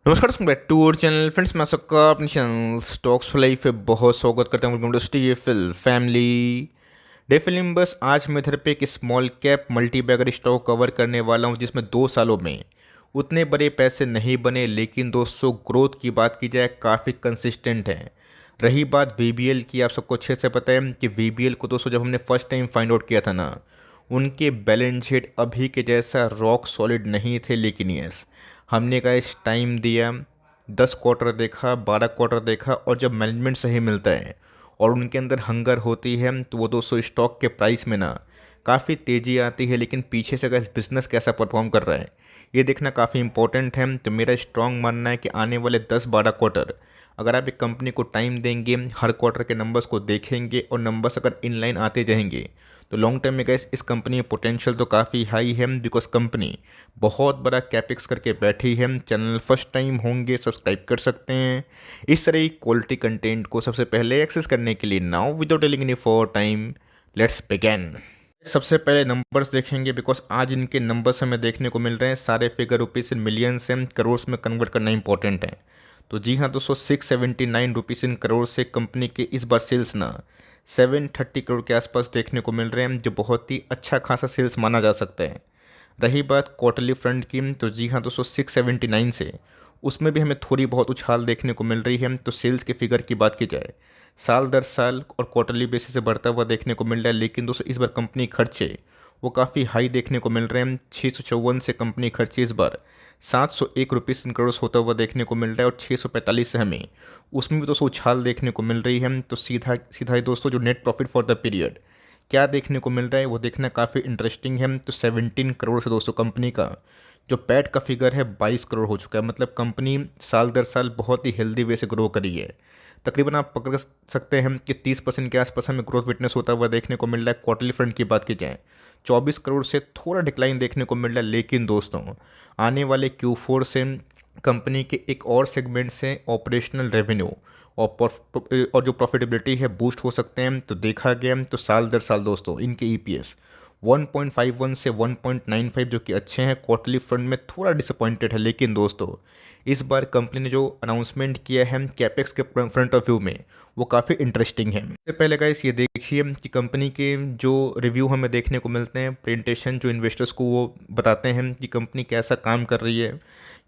नमस्कार दोस्तों, back to our channel friends. मैं सबका अपने चैनल स्टॉक्स फॉर लाइफ पे बहुत स्वागत करता हूँ। वेलकम टू स्टीफिल फैमिली। डे फिल्म बस आज मैं इधर पे एक small cap multi bagger stock cover करने वाला हूँ जिसमें 2 सालों में उतने बड़े पैसे नहीं बने, लेकिन दोस्तों ग्रोथ की बात की जाए काफ़ी कंसिस्टेंट है। रही बात वीबीएल की, आप सबको अच्छे से पता है कि वीबीएल को दोस्तों जब हमने फर्स्ट टाइम फाइंड आउट किया था ना, उनके बैलेंस शीट अभी के जैसा रॉक सॉलिड नहीं थे। लेकिन यस, हमने का इस टाइम दिया, 10 क्वार्टर देखा, 12 क्वार्टर देखा, और जब मैनेजमेंट सही मिलता है और उनके अंदर हंगर होती है तो वो दोस्तों स्टॉक के प्राइस में ना काफ़ी तेज़ी आती है। लेकिन पीछे से अगर बिज़नेस कैसा परफॉर्म कर रहा है ये देखना काफ़ी इंपॉर्टेंट है। तो मेरा स्ट्रॉन्ग मानना है कि आने वाले 10-12 क्वार्टर अगर आप एक कंपनी को टाइम देंगे, हर क्वार्टर के नंबर्स को देखेंगे और नंबर्स अगर इन लाइन आते जाएंगे तो लॉन्ग टर्म में गैस इस कंपनी में पोटेंशियल तो काफ़ी हाई है। बिकॉज कंपनी बहुत बड़ा कैपेक्स करके बैठी है। चैनल फर्स्ट टाइम होंगे सब्सक्राइब कर सकते हैं इस तरह की क्वालिटी कंटेंट को सबसे पहले एक्सेस करने के लिए। Now without telling any for time, let's begin. सबसे पहले नंबर्स देखेंगे बिकॉज आज इनके नंबर्स हमें देखने को मिल रहे हैं। सारे फिगर रुपीज़ इन मिलियंस हैं, करोड़ में कन्वर्ट करना इंपॉर्टेंट है। तो जी हाँ दोस्तों, 679 रुपीज़ इन करोड़ से कंपनी के इस बार सेल्स ना 730 करोड़ के आसपास देखने को मिल रहे हैं, जो बहुत ही अच्छा खासा सेल्स माना जा सकता है। रही बात क्वार्टरली फ्रंट की, तो जी हाँ दोस्तों 679 से उसमें भी हमें थोड़ी बहुत उछाल देखने को मिल रही है। तो सेल्स के फिगर की बात की जाए, साल दर साल और क्वार्टरली बेसिस से बढ़ता हुआ देखने को मिल रहा है। लेकिन दोस्तों इस बार कंपनी खर्चे वो काफ़ी हाई देखने को मिल रहे हैं। 654 से कंपनी खर्चे इस बार 701 रुपीज़ इन करोड़ होता हुआ देखने को मिल रहा है, और 645 से हमें उसमें भी दोस्तों उछाल देखने को मिल रही है। तो सीधा सीधा ही दोस्तों जो net profit for the period क्या देखने को मिल रहा है वो देखना काफ़ी इंटरेस्टिंग है। तो 17 करोड़ से दोस्तों कंपनी का जो पैट का फिगर है 22 करोड़ हो चुका है। मतलब कंपनी साल दर साल बहुत ही हेल्दी वे से ग्रो करी है। तकरीबन आप पकड़ सकते हैं कि 30% के आसपास हमें ग्रोथ विटनेस होता हुआ देखने को मिल रहा है। क्वार्टरली फ्रंट की बात की जाए 24 करोड़ से थोड़ा डिक्लाइन देखने को मिल रहा है। लेकिन दोस्तों आने वाले Q4 से कंपनी के एक और सेगमेंट से ऑपरेशनल रेवेन्यू और जो प्रॉफिटेबिलिटी है बूस्ट हो सकते हैं। तो देखा गया तो साल दर साल दोस्तों इनके ईपीएस 1.51 से 1.95 जो कि अच्छे हैं। क्वार्टरली फ्रंट में थोड़ा डिसअपॉइंटेड है। लेकिन दोस्तों इस बार कंपनी ने जो अनाउंसमेंट किया है कैपेक्स के फ्रंट ऑफ व्यू में वो काफ़ी इंटरेस्टिंग है। सबसे पहले गाइस ये देखिए कि कंपनी के जो रिव्यू हमें देखने को मिलते हैं, प्रेजेंटेशन जो इन्वेस्टर्स को वो बताते हैं कि कंपनी कैसा काम कर रही है,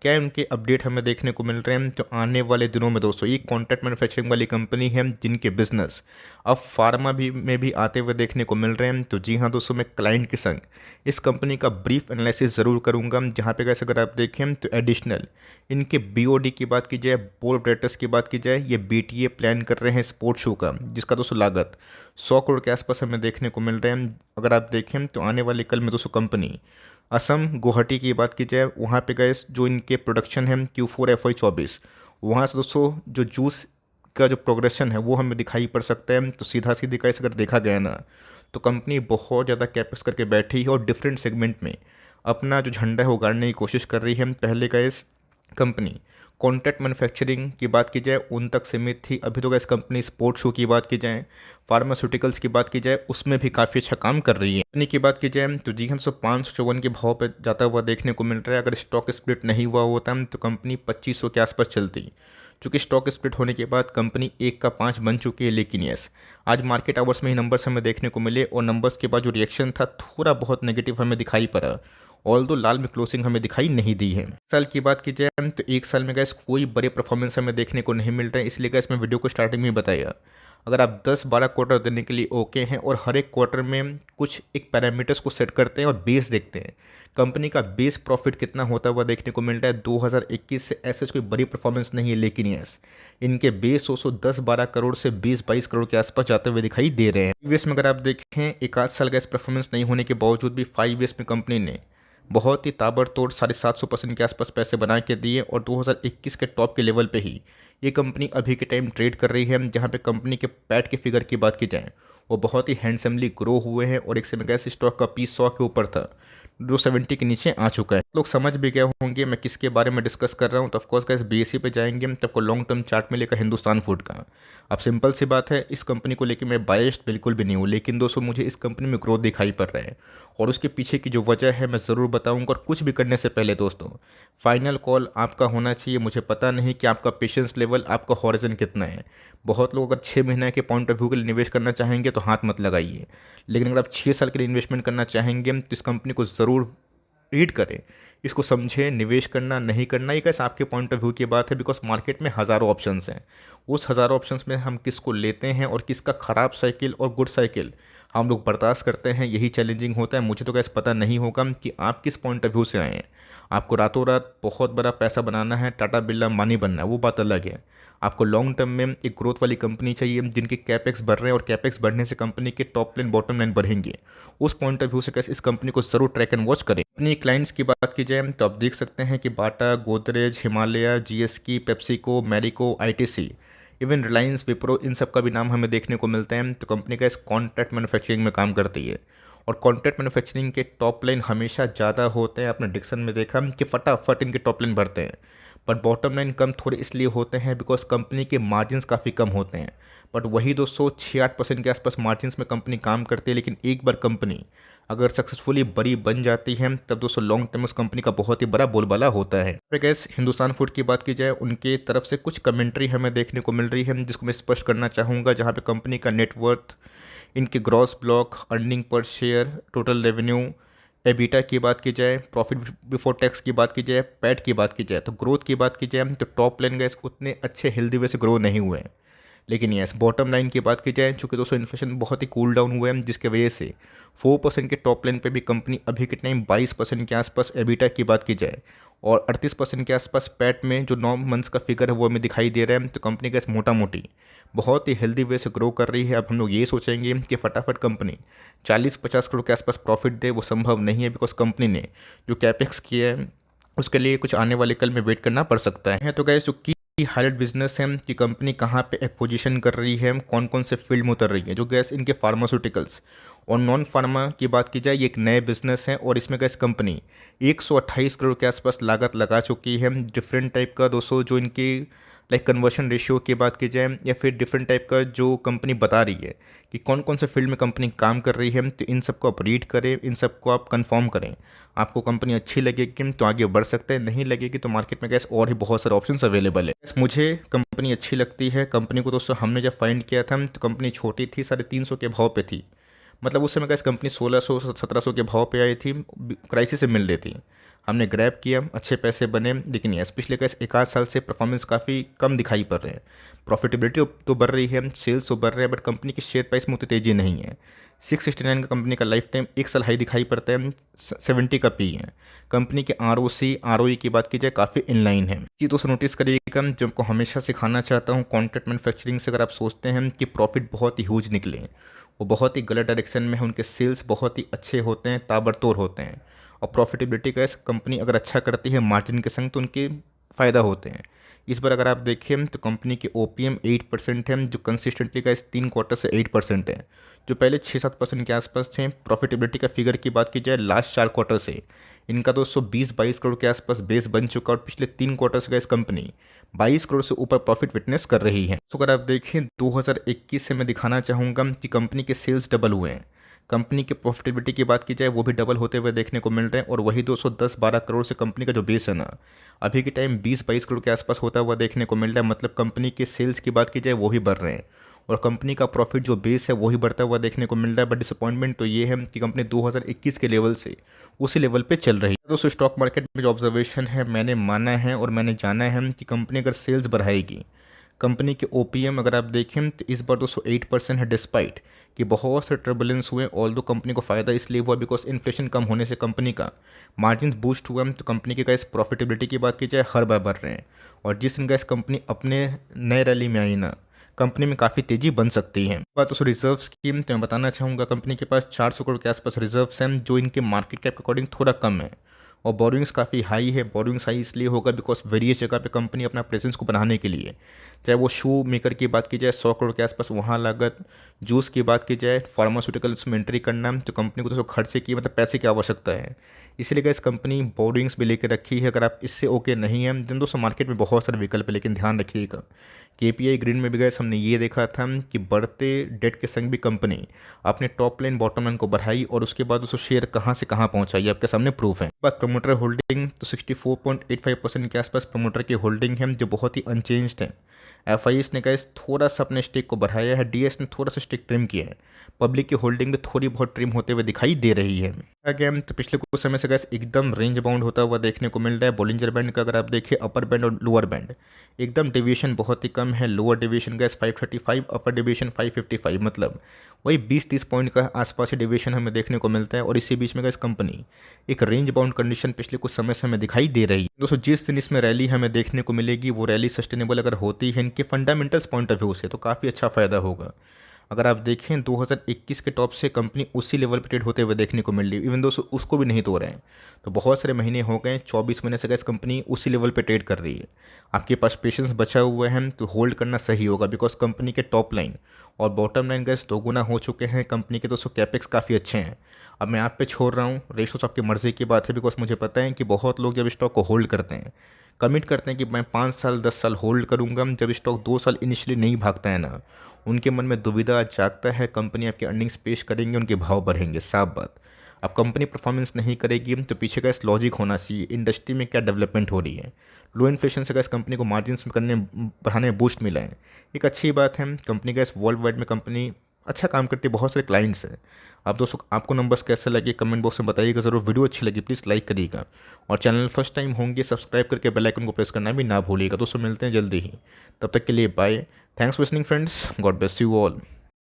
क्या उनके अपडेट हमें देखने को मिल रहे हैं। तो आने वाले दिनों में दोस्तों ये कॉन्ट्रैक्ट मैन्युफैक्चरिंग वाली कंपनी है जिनके बिजनेस अब फार्मा भी में भी आते हुए देखने को मिल रहे हैं। तो जी हाँ दोस्तों, मैं क्लाइंट के संग इस कंपनी का ब्रीफ एनालिसिस ज़रूर करूँगा, जहाँ पे कैसे अगर आप देखें तो एडिशनल इनके बीओडी की बात की जाए, बोर्ड ऑफ डायरेक्टर्स की बात की जाए, ये बीटीए प्लान कर रहे हैं स्पोर्ट्स शो का, जिसका दोस्तों लागत 100 करोड़ के आसपास हमें देखने को मिल रहे हैं। अगर आप देखें तो आने वाले कल में दोस्तों कंपनी असम गुवाहाटी की बात की जाए, वहाँ पे गए जो इनके प्रोडक्शन है Q4 FY24, वहाँ से दोस्तों जो जूस का जो प्रोग्रेशन है वो हमें दिखाई पड़ सकता है। तो सीधा सीधी कैसे अगर देखा गया ना तो कंपनी बहुत ज़्यादा कैपेक्स करके बैठी है और डिफरेंट सेगमेंट में अपना जो झंडा है वो गाड़ने की कोशिश कर रही है। पहले गैस कंपनी कॉन्ट्रैक्ट मैन्युफैक्चरिंग की बात की जाए उन तक सीमित थी। अभी तो गैस कंपनी स्पोर्ट्स शो की बात की जाए, फार्मास्यूटिकल्स की बात की जाए, उसमें भी काफ़ी अच्छा काम कर रही है। कंपनी की बात की जाए तो जी हाँ 554 के भाव पर जाता हुआ देखने को मिल रहा है। अगर स्टॉक स्प्लिट नहीं हुआ होता तो कंपनी 2500 के आसपास चलती। चूँकि स्टॉक स्प्लिट होने के बाद कंपनी 1 का 5 बन चुकी है। लेकिन यस, आज मार्केट आवर्स में ही नंबर्स हमें देखने को मिले और नंबर्स के बाद जो रिएक्शन था थोड़ा बहुत नेगेटिव हमें दिखाई पड़ा। ऑल दो लाल में क्लोजिंग हमें दिखाई नहीं दी है। साल की बात की जाए तो एक साल में गैस कोई बड़े परफॉर्मेंस हमें देखने को नहीं मिल रहे हैं। इसलिए गैस मैं वीडियो को स्टार्टिंग में ही बताया, अगर आप 10-12 क्वार्टर देने के लिए ओके हैं और हर एक क्वार्टर में कुछ एक पैरामीटर्स को सेट करते हैं और बेस देखते हैं, कंपनी का बेस प्रॉफिट कितना होता हुआ देखने को मिल रहा है। 2021 से ऐसे कोई बड़ी परफॉर्मेंस नहीं है। लेकिन यस, इनके बेस 10-12 करोड़ से 20-22 करोड़ के आसपास जाते हुए दिखाई दे रहे हैं। 5 में अगर आप देखें एक आध साल गैस परफॉर्मेंस नहीं होने के बावजूद भी 5 में कंपनी ने बहुत ही ताबड़तोड़ 750% के आसपास पैसे बना के दिए और 2021 के टॉप के लेवल पे ही ये कंपनी अभी के टाइम ट्रेड कर रही है। जहाँ पे कंपनी के पैट के फिगर की बात की जाए वो बहुत ही हैंडसमली ग्रो हुए हैं और एक समय गैस स्टॉक का पीस 100 के ऊपर था, 270 के नीचे आ चुका है। लोग समझ भी गए होंगे मैं किसके बारे में डिस्कस कर रहा हूँ। तो ऑफकोर्स गैस बीएससी पे जाएंगे हम, तो आपको लॉन्ग टर्म चार्ट मिलेगा हिंदुस्तान फूड का। अब सिंपल सी बात है, इस कंपनी को लेकर मैं बायस्ड बिल्कुल भी नहीं हूँ। लेकिन दोस्तों मुझे इस कंपनी में ग्रोथ दिखाई पड़ रहा है और उसके पीछे की जो वजह है मैं ज़रूर बताऊंगा। और कुछ भी करने से पहले दोस्तों, फाइनल कॉल आपका होना चाहिए। मुझे पता नहीं कि आपका पेशेंस लेवल, आपका हॉरिजन कितना है। बहुत लोग अगर 6 महीने के पॉइंट ऑफ व्यू के लिए निवेश करना चाहेंगे तो हाथ मत लगाइए, लेकिन अगर आप 6 साल के लिए इन्वेस्टमेंट करना चाहेंगे तो इस कंपनी को ज़रूर रीड करें, इसको समझें। निवेश करना नहीं करना ये कैसे आपके पॉइंट ऑफ व्यू की बात है, बिकॉज मार्केट में हज़ारों ऑप्शंस हैं। उस हज़ारों ऑप्शंस में हम किसको लेते हैं और किसका ख़राब साइकिल और गुड साइकिल हम लोग बर्दाश्त करते हैं, यही चैलेंजिंग होता है। मुझे तो कैसे पता नहीं होगा कि आप किस पॉइंट ऑफ व्यू से आए हैं। आपको रातों रात बहुत बड़ा पैसा बनाना है, टाटा बिरला अंबानी बनना है, वो बात अलग है। आपको लॉन्ग टर्म में एक ग्रोथ वाली कंपनी चाहिए जिनके कैपेक्स बढ़ रहे हैं और कैपेक्स बढ़ने से कंपनी के टॉप लाइन बॉटम लाइन बढ़ेंगे। उस पॉइंट ऑफ व्यू से कैसे इस कंपनी को जरूर ट्रैक एंड वॉच करें। अपनी क्लाइंट्स की बात की जाए तो आप देख सकते हैं कि Bata, Godrej, Himalaya, GSK, PepsiCo, Marico, ITC, even Reliance, Wipro, इन सब का भी नाम हमें देखने को मिलता है। तो कंपनी का इस कॉन्ट्रैक्ट मैन्युफैक्चरिंग में काम करती है और कॉन्ट्रैक्ट मैन्युफैक्चरिंग के टॉप लाइन हमेशा ज़्यादा होते हैं। आपने डिक्शन में देखा कि फटाफट इनके टॉप लाइन बढ़ते हैं, बट बॉटम लाइन कम थोड़े इसलिए होते हैं बिकॉज कंपनी के मार्जिन्स काफ़ी कम होते हैं। बट वही दोस्तों 6-8% के आसपास मार्जिन्स में कंपनी काम करती है। लेकिन एक बार कंपनी अगर सक्सेसफुली बड़ी बन जाती है तब दोस्तों लॉन्ग टर्म उस कंपनी का बहुत ही बड़ा बोलबाला होता है। गैस हिंदुस्तान फूड की बात की जाए, उनके तरफ से कुछ कमेंट्री हमें देखने को मिल रही है जिसको मैं स्पष्ट करना चाहूँगा, जहाँ पे कंपनी का नेटवर्थ, इनके gross block, earning per share, total revenue, EBITDA की बात की जाए, प्रॉफिट बिफोर टैक्स की बात की जाए, पैट की बात की जाए, तो ग्रोथ की बात की जाए तो टॉप लाइन गैस उतने अच्छे हेल्दी वे से ग्रो नहीं हुए हैं। लेकिन यस, बॉटम लाइन की बात की जाए, चूँकि दोस्तों इन्फ्लेशन बहुत ही कूल डाउन हुआ है जिसके वजह से 4% के टॉप लाइन पे भी कंपनी अभी के टाइम 22% के आसपास एबिटा की बात की जाए और 38% के आसपास पैट में जो 9 मंथ्स का फिगर है वो हमें दिखाई दे रहा है। तो कंपनी का इस मोटा मोटी बहुत ही हेल्दी वे से ग्रो कर रही है। अब हम लोग ये सोचेंगे कि फटाफट कंपनी 40-50 करोड़ के आसपास प्रॉफिट दे, वो संभव नहीं है बिकॉज कंपनी ने जो कैपेक्स किया है उसके लिए कुछ आने वाले कल में वेट करना पड़ सकता है। तो गैस जो की हाईलाइट बिजनेस है कि कंपनी कहाँ पे एक्विजिशन कर रही है, कौन कौन से फील्ड में उतर रही है, जो गैस इनके फार्मास्यूटिकल्स और नॉन फार्मा की बात की जाए, ये एक नए बिजनेस है और इसमें गैस कंपनी 128 करोड़ के आसपास लागत लगा चुकी है। डिफरेंट टाइप का दोस्तों जो इनकी लाइक कन्वर्शन रेशियो की बात की जाए या फिर डिफरेंट टाइप का जो कंपनी बता रही है कि कौन कौन से फील्ड में कंपनी काम कर रही है, तो इन सबको आप रीड करें, इन सबको आप कंफर्म करें। आपको कंपनी अच्छी लगेगी तो आगे बढ़ सकते हैं, नहीं लगेगी तो मार्केट में गैस और ही बहुत सारे ऑप्शंस अवेलेबल है। मुझे कंपनी अच्छी लगती है। कंपनी को दोस्तों हमने जब फाइंड किया था तो कंपनी छोटी थी, 350 के भाव पे थी। मतलब उस समय गैस कंपनी 1600-1700 के भाव पे आई थी, क्राइसिस से मिल रही थी। हमने ग्रैब किया, अच्छे पैसे बने। लेकिन यस, पिछले गैस 1 आध साल से परफॉर्मेंस काफ़ी कम दिखाई पड़ रहे हैं। प्रॉफिटेबिलिटी तो बढ़ रही है, सेल्स तो बढ़ रहे हैं, बट कंपनी की शेयर प्राइस में उतनी तेज़ी नहीं है। 669 का कंपनी का लाइफ टाइम 1 साल हाई दिखाई पड़ता है, 70 का पी है। कंपनी के ROC ROE की बात की जाए काफ़ी इनलाइन है। जी दोस्तों नोटिस करिएगा, जो आपको हमेशा सिखाना चाहता हूँ, कॉन्ट्रैक्ट मैन्युफैक्चरिंग से अगर आप सोचते हैं कि प्रॉफिट बहुत ही ह्यूज निकले, वो बहुत ही गलत डायरेक्शन में है। उनके सेल्स बहुत ही अच्छे होते हैं, ताबड़तोड़ होते हैं, और प्रॉफिटेबिलिटी का कंपनी अगर अच्छा करती है मार्जिन के संग तो उनके फ़ायदा होते हैं। इस बार अगर आप देखें तो कंपनी के OPM 8% है, जो कंसिस्टेंटली का इस 3 क्वार्टर से 8% है, जो पहले 6-7% के आसपास थे। प्रॉफिटेबिलिटी का फिगर की बात की जाए, लास्ट 4 क्वार्टर से इनका 220-22 करोड़ के आसपास बेस बन चुका और पिछले 3 क्वार्टर से इस कंपनी 22 करोड़ से ऊपर प्रॉफिट विटनेस कर रही है। तो अगर आप देखें 2021 से मैं दिखाना चाहूँगा कि कंपनी के सेल्स डबल हुए हैं। कंपनी की प्रॉफिटेबिलिटी की बात की जाए वो भी डबल होते हुए देखने को मिल रहे हैं, और वही 210-12 करोड़ से कंपनी का जो बेस है ना, अभी के टाइम 20-22 करोड़ के आसपास होता हुआ देखने को मिल रहा है। मतलब कंपनी के सेल्स की बात की जाए वो भी बढ़ रहे हैं और कंपनी का प्रॉफिट जो बेस है वही बढ़ता हुआ देखने को मिल रहा है। बट डिसअपॉइंटमेंट तो ये है कि कंपनी 2021 के लेवल से उसी लेवल पे चल रही है। दोस्तों स्टॉक मार्केट में जो ऑब्जर्वेशन है मैंने माना है और मैंने जाना है कि कंपनी अगर सेल्स बढ़ाएगी, कंपनी के OPM अगर आप देखें तो इस बार 208% है, डिस्पाइट कि बहुत से ट्रबुलेंस हुए। ऑल दो कंपनी को फ़ायदा इसलिए हुआ बिकॉज इन्फ्लेशन कम होने से कंपनी का मार्जिन बूस्ट हुआ। तो कंपनी के गैस प्रॉफिटेबिलिटी की बात की जाए हर बार बढ़ रहे हैं, और जिस दिन गैस कंपनी अपने नए रैली में आई ना, कंपनी में काफ़ी तेज़ी बन सकती है। बात उस रिजर्व्स की तो मैं बताना चाहूँगा, कंपनी के पास 400 करोड़ के आसपास रिजर्व्स हैं, जो इनके मार्केट कैप के अकॉर्डिंग थोड़ा कम है। और बोरिंग्स काफ़ी हाई है। बोरिंग्स हाई इसलिए होगा बिकॉज वेरियस जगह पे कंपनी अपना प्रेजेंस को बढ़ाने के लिए, चाहे वो शू मेकर की बात की जाए 100 करोड़ के आसपास वहाँ लागत, जूस की बात की जाए फार्मास्यूटिकल्स में एंट्री करना, तो कंपनी को तो खर्चे की मतलब पैसे की आवश्यकता है। इसीलिए गैस कंपनी बोरिंग्स भी लेकर रखी है। अगर आप इससे ओके नहीं है दिन दोस्तों मार्केट में बहुत सारे विकल्प है, लेकिन ध्यान रखिएगा केपीआई ग्रीन में भी गैस हमने ये देखा था कि बढ़ते डेट के संग भी कंपनी अपने टॉप लाइन बॉटम लाइन को बढ़ाई और उसके बाद उसको शेयर कहाँ से कहाँ पहुँचाई आपके सामने प्रूफ है। बात प्रमोटर होल्डिंग तो 64.85% के आसपास प्रमोटर की होल्डिंग है जो बहुत ही अनचेंज्ड है। एफ ने गैस थोड़ा सा अपने स्टेक को बढ़ाया है, डीएस ने थोड़ा सा स्टेक ट्रिम किया है, पब्लिक की होल्डिंग में थोड़ी बहुत ट्रिम होते हुए दिखाई दे रही है। आगे तो पिछले कुछ समय से गैस एकदम रेंज बाउंड होता हुआ देखने को मिल रहा है। बॉलिंजर बैंड का अगर आप देखिए अपर बैंड और लोअर बैंड एकदम डेविएशन बहुत ही कम है। Lower deviation gas 535, upper deviation 555, मतलब वही 20-30 पॉइंट का आसपास ही डेविएशन हमें देखने को मिलता है। और इसी बीच में गैस कंपनी एक रेंज बाउंड कंडीशन पिछले कुछ समय से हमें दिखाई दे रही है। दोस्तों जिस दिन इसमें रैली हमें देखने को मिलेगी वो रैली सस्टेनेबल अगर होती है इनके फंडामेंटल्स पॉइंट ऑफ व्यू से तो काफ़ी अच्छा फायदा होगा। अगर आप देखें 2021 के टॉप से कंपनी उसी लेवल पर ट्रेड होते हुए देखने को मिल रही है, इवन दोस्तों उसको भी नहीं तोड़ रहे हैं। तो बहुत सारे महीने हो गए, 24 महीने से गैस कंपनी उसी लेवल पे ट्रेड कर रही है। आपके पास पेशेंस बचा हुआ है तो होल्ड करना सही होगा बिकॉज कंपनी के टॉप लाइन और बॉटम लाइन गैस दोगुना हो चुके हैं। कंपनी के दोस्तों कैपेक्स काफ़ी अच्छे हैं। अब मैं आप पे छोड़ रहा हूँ, रेशोस आपकी मर्ज़ी की बात है बिकॉज मुझे पता है कि बहुत लोग जब स्टॉक को होल्ड करते हैं कमिट करते हैं कि मैं 5 साल 10 साल होल्ड करूंगा, जब स्टॉक 2 साल इनिशियली नहीं भागता है ना उनके मन में दुविधा जागता है। कंपनी आपके अर्निंग्स पेश करेंगे, उनके भाव बढ़ेंगे, साफ बात। अब कंपनी परफॉर्मेंस नहीं करेगी तो पीछे का इस लॉजिक होना चाहिए इंडस्ट्री में क्या डेवलपमेंट हो रही है। लो इन्फ्लेशन से गैस कंपनी को मार्जिन्स करने बढ़ाने में बूस्ट मिला है, एक अच्छी बात है। कंपनी गैस वर्ल्ड वाइड में कंपनी अच्छा काम करती है, बहुत सारे क्लाइंट्स हैं। आप दोस्तों आपको नंबर्स कैसे लगे कमेंट बॉक्स में बताइएगा ज़रूर। वीडियो अच्छी लगी प्लीज़ लाइक करिएगा और चैनल फर्स्ट टाइम होंगे सब्सक्राइब करके बेल आइकन को प्रेस करना भी ना भूलिएगा। दोस्तों मिलते हैं जल्दी ही, तब तक के लिए bye. Thanks for listening friends, God bless you all.